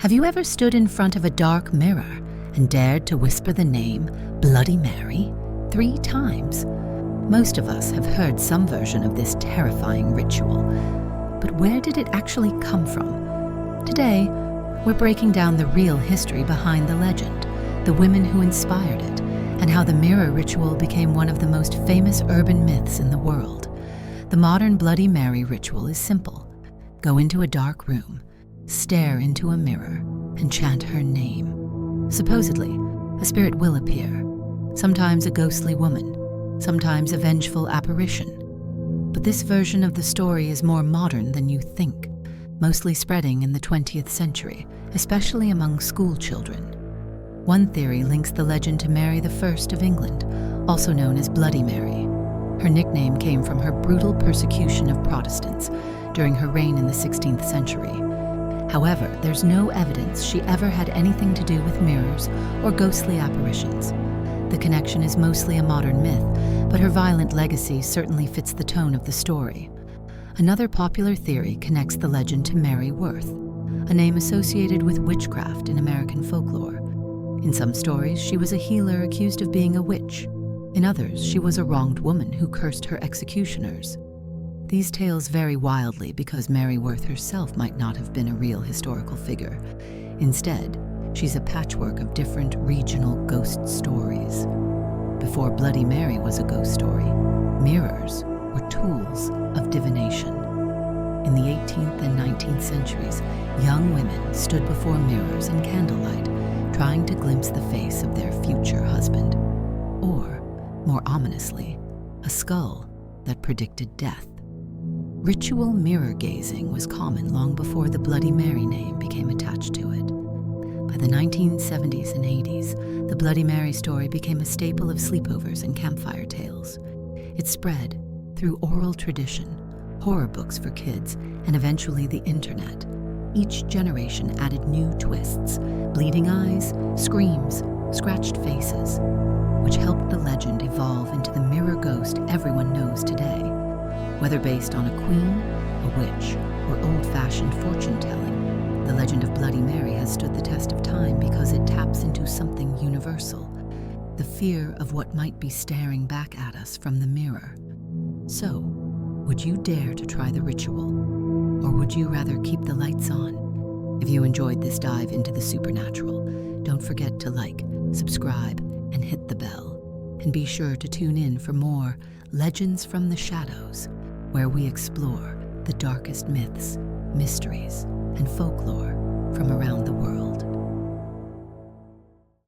Have you ever stood in front of a dark mirror and dared to whisper the name Bloody Mary 3 times? Most of us have heard some version of this terrifying ritual, but where did it actually come from? Today, we're breaking down the real history behind the legend, the women who inspired it, and how the mirror ritual became one of the most famous urban myths in the world. The modern Bloody Mary ritual is simple. Go into a dark room, stare into a mirror, and chant her name. Supposedly, a spirit will appear, sometimes a ghostly woman, sometimes a vengeful apparition. But this version of the story is more modern than you think, mostly spreading in the 20th century, especially among school children. One theory links the legend to Mary I of England, also known as Bloody Mary. Her nickname came from her brutal persecution of Protestants during her reign in the 16th century. However, there's no evidence she ever had anything to do with mirrors or ghostly apparitions. The connection is mostly a modern myth, but her violent legacy certainly fits the tone of the story. Another popular theory connects the legend to Mary Worth, a name associated with witchcraft in American folklore. In some stories, she was a healer accused of being a witch. In others, she was a wronged woman who cursed her executioners. These tales vary wildly because Mary Worth herself might not have been a real historical figure. Instead, she's a patchwork of different regional ghost stories. Before Bloody Mary was a ghost story, mirrors were tools of divination. In the 18th and 19th centuries, young women stood before mirrors in candlelight, trying to glimpse the face of their future husband, or, more ominously, a skull that predicted death. Ritual mirror gazing was common long before the Bloody Mary name became attached to it. By the 1970s and 80s, the Bloody Mary story became a staple of sleepovers and campfire tales. It spread through oral tradition, horror books for kids, and eventually the internet. Each generation added new twists, bleeding eyes, screams, scratched faces, which helped the legend evolve into the mirror ghost everyone knows today. Whether based on a queen, a witch, or old-fashioned fortune-telling, the legend of Bloody Mary has stood the test of time because it taps into something universal, the fear of what might be staring back at us from the mirror. So, would you dare to try the ritual? Or would you rather keep the lights on? If you enjoyed this dive into the supernatural, don't forget to like, subscribe, and hit the bell. And be sure to tune in for more Legends from the Shadows, where we explore the darkest myths, mysteries, and folklore